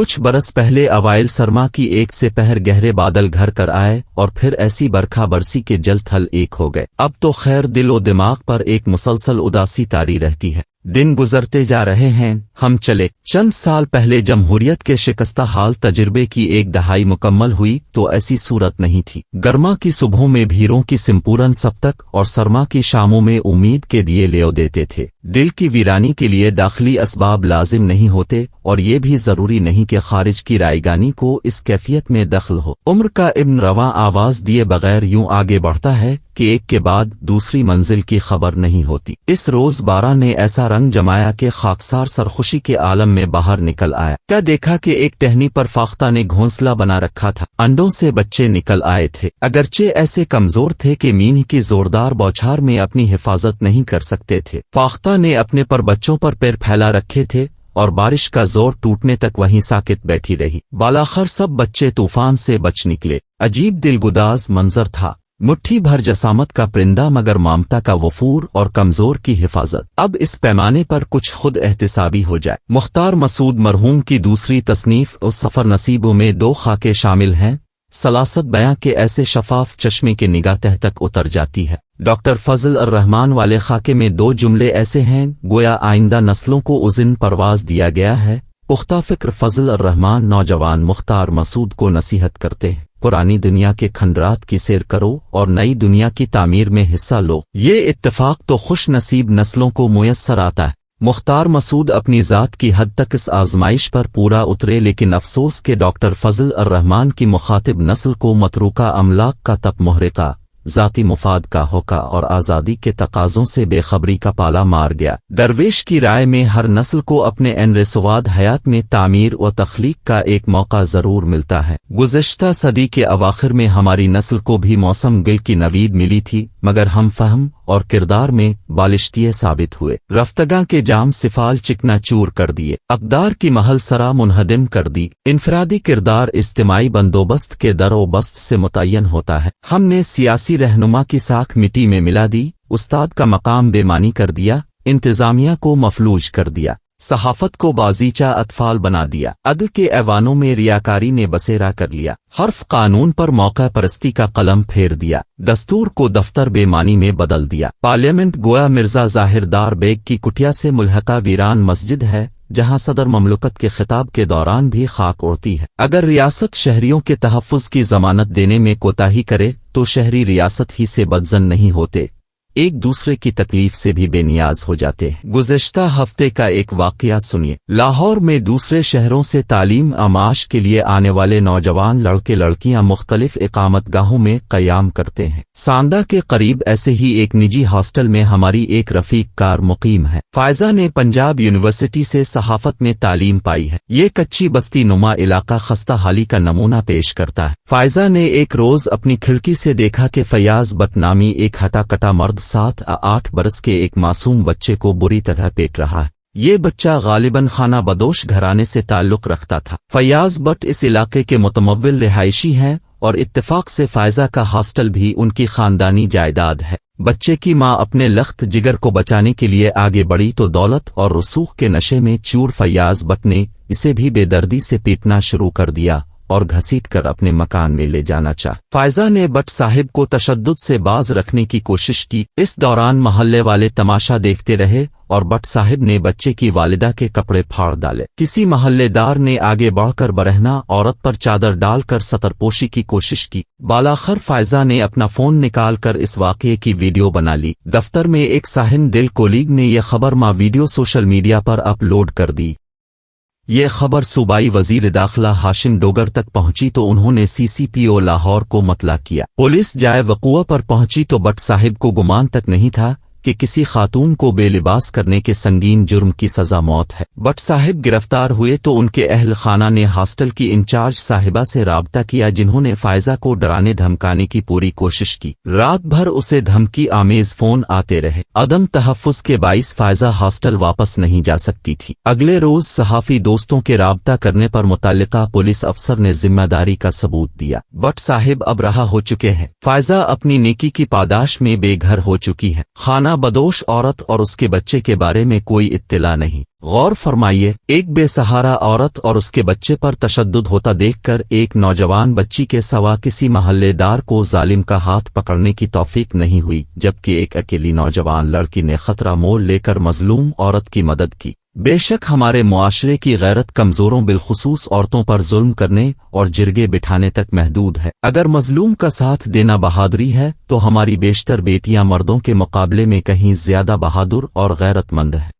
کچھ برس پہلے اوائل سرما کی ایک سے پہر گہرے بادل گھر کر آئے اور پھر ایسی برکھا برسی کے جل تھل ایک ہو گئے۔ اب تو خیر دل و دماغ پر ایک مسلسل اداسی طاری رہتی ہے۔ دن گزرتے جا رہے ہیں، ہم چلے۔ چند سال پہلے جمہوریت کے شکستہ حال تجربے کی ایک دہائی مکمل ہوئی تو ایسی صورت نہیں تھی۔ گرما کی صبحوں میں بھیڑوں کی سمپورن سبتک اور سرما کی شاموں میں امید کے دیے لیو دیتے تھے۔ دل کی ویرانی کے لیے داخلی اسباب لازم نہیں ہوتے اور یہ بھی ضروری نہیں کہ خارج کی رائیگانی کو اس کیفیت میں دخل ہو۔ عمر کا ابن رواں آواز دیے بغیر یوں آگے بڑھتا ہے کہ ایک کے بعد دوسری منزل کی خبر نہیں ہوتی۔ اس روز بارہ نے ایسا رنگ جمایا کہ خاکسار سرخوشی کے عالم میں باہر نکل آیا۔ کیا دیکھا کہ ایک ٹہنی پر فاختہ نے گھونسلہ بنا رکھا تھا، انڈوں سے بچے نکل آئے تھے، اگرچہ ایسے کمزور تھے کہ مینہ کی زوردار بوچھار میں اپنی حفاظت نہیں کر سکتے تھے۔ فاختہ نے اپنے پر بچوں پر پیر پھیلا رکھے تھے اور بارش کا زور ٹوٹنے تک وہیں ساکت بیٹھی رہی۔ بالاخر سب بچے طوفان سے بچ نکلے۔ عجیب دلگداز منظر تھا، مٹھی بھر جسامت کا پرندہ مگر مامتا کا وفور اور کمزور کی حفاظت۔ اب اس پیمانے پر کچھ خود احتسابی ہو جائے۔ مختار مسعود مرحوم کی دوسری تصنیف اور سفر نصیبوں میں دو خاکے شامل ہیں۔ سلاست بیاں کے ایسے شفاف چشمے کے نگاہ تہ تک اتر جاتی ہے۔ ڈاکٹر فضل الرحمان والے خاکے میں دو جملے ایسے ہیں گویا آئندہ نسلوں کو اذن پرواز دیا گیا ہے۔ پختہ فکر فضل الرحمان نوجوان مختار مسعود کو نصیحت کرتے ہیں، پرانی دنیا کے کھنڈرات کی سیر کرو اور نئی دنیا کی تعمیر میں حصہ لو۔ یہ اتفاق تو خوش نصیب نسلوں کو میسر آتا ہے۔ مختار مسعود اپنی ذات کی حد تک اس آزمائش پر پورا اترے، لیکن افسوس کہ ڈاکٹر فضل الرحمان کی مخاطب نسل کو متروکہ املاک کا تپ محرقہ، ذاتی مفاد کا ہوکا اور آزادی کے تقاضوں سے بے خبری کا پالا مار گیا۔ درویش کی رائے میں ہر نسل کو اپنے رسواد حیات میں تعمیر و تخلیق کا ایک موقع ضرور ملتا ہے۔ گزشتہ صدی کے اواخر میں ہماری نسل کو بھی موسم گل کی نوید ملی تھی، مگر ہم فہم اور کردار میں بالشتیے ثابت ہوئے۔ رفتگاں کے جام سفال چکنا چور کر دیے، اقدار کی محل سرا منہدم کر دی۔ انفرادی کردار اجتماعی بندوبست کے در و بست سے متعین ہوتا ہے۔ ہم نے سیاسی رہنما کی ساکھ مٹی میں ملا دی، استاد کا مقام بے معنی کر دیا، انتظامیہ کو مفلوج کر دیا، صحافت کو بازیچہ اطفال بنا دیا، عدل کے ایوانوں میں ریاکاری نے بسیرا کر لیا، حرف قانون پر موقع پرستی کا قلم پھیر دیا، دستور کو دفتر بے معنی میں بدل دیا۔ پارلیمنٹ گویا مرزا ظاہر دار بیگ کی کٹیا سے ملحقہ ویران مسجد ہے، جہاں صدر مملکت کے خطاب کے دوران بھی خاک اڑتی ہے۔ اگر ریاست شہریوں کے تحفظ کی ضمانت دینے میں کوتاہی کرے تو شہری ریاست ہی سے بدظن نہیں ہوتے، ایک دوسرے کی تکلیف سے بھی بے نیاز ہو جاتے ہیں۔ گزشتہ ہفتے کا ایک واقعہ سنیے۔ لاہور میں دوسرے شہروں سے تعلیم آماش کے لیے آنے والے نوجوان لڑکے لڑکیاں مختلف اقامت گاہوں میں قیام کرتے ہیں۔ ساندہ کے قریب ایسے ہی ایک نجی ہاسٹل میں ہماری ایک رفیق کار مقیم ہے۔ فائزہ نے پنجاب یونیورسٹی سے صحافت میں تعلیم پائی ہے۔ یہ کچی بستی نما علاقہ خستہ حالی کا نمونہ پیش کرتا ہے۔ فائزہ نے ایک روز اپنی کھڑکی سے دیکھا کہ فیاض بٹ نامی ایک ہٹا کٹا مرد 7 یا 8 برس کے ایک معصوم بچے کو بری طرح پیٹ رہا ہے۔ یہ بچہ غالباً خانہ بدوش گھرانے سے تعلق رکھتا تھا۔ فیاض بٹ اس علاقے کے متمول رہائشی ہیں اور اتفاق سے فائزہ کا ہاسٹل بھی ان کی خاندانی جائیداد ہے۔ بچے کی ماں اپنے لخت جگر کو بچانے کے لیے آگے بڑھی تو دولت اور رسوخ کے نشے میں چور فیاض بٹ نے اسے بھی بے دردی سے پیٹنا شروع کر دیا اور گھسیٹ کر اپنے مکان میں لے جانا چاہا۔ فائزہ نے بٹ صاحب کو تشدد سے باز رکھنے کی کوشش کی۔ اس دوران محلے والے تماشا دیکھتے رہے اور بٹ صاحب نے بچے کی والدہ کے کپڑے پھاڑ ڈالے۔ کسی محلے دار نے آگے بڑھ کر برہنہ عورت پر چادر ڈال کر سترپوشی کی کوشش کی۔ بالاخر فائزہ نے اپنا فون نکال کر اس واقعے کی ویڈیو بنا لی۔ دفتر میں ایک ساہن دل کولیگ نے یہ خبر ویڈیو سوشل میڈیا پر اپلوڈ کر دی۔ یہ خبر صوبائی وزیر داخلہ ہاشم ڈوگر تک پہنچی تو انہوں نے CCPO لاہور کو مطلع کیا۔ پولیس جائے وقوع پر پہنچی تو بٹ صاحب کو گمان تک نہیں تھا کہ کسی خاتون کو بے لباس کرنے کے سنگین جرم کی سزا موت ہے۔ بٹ صاحب گرفتار ہوئے تو ان کے اہل خانہ نے ہاسٹل کی انچارج صاحبہ سے رابطہ کیا، جنہوں نے فائزہ کو ڈرانے دھمکانے کی پوری کوشش کی۔ رات بھر اسے دھمکی آمیز فون آتے رہے۔ عدم تحفظ کے باعث فائزہ ہاسٹل واپس نہیں جا سکتی تھی۔ اگلے روز صحافی دوستوں کے رابطہ کرنے پر متعلقہ پولیس افسر نے ذمہ داری کا ثبوت دیا۔ بٹ صاحب اب رہا ہو چکے ہیں۔ فائزہ اپنی نیکی کی پاداش میں بے گھر ہو چکی ہے۔ خانہ زنا بدوش عورت اور اس کے بچے کے بارے میں کوئی اطلاع نہیں۔ غور فرمائیے، ایک بے سہارا عورت اور اس کے بچے پر تشدد ہوتا دیکھ کر ایک نوجوان بچی کے سوا کسی محلے دار کو ظالم کا ہاتھ پکڑنے کی توفیق نہیں ہوئی، جبکہ ایک اکیلی نوجوان لڑکی نے خطرہ مول لے کر مظلوم عورت کی مدد کی۔ بے شک ہمارے معاشرے کی غیرت کمزوروں بالخصوص عورتوں پر ظلم کرنے اور جرگے بٹھانے تک محدود ہے۔ اگر مظلوم کا ساتھ دینا بہادری ہے تو ہماری بیشتر بیٹیاں مردوں کے مقابلے میں کہیں زیادہ بہادر اور غیرت مند ہیں۔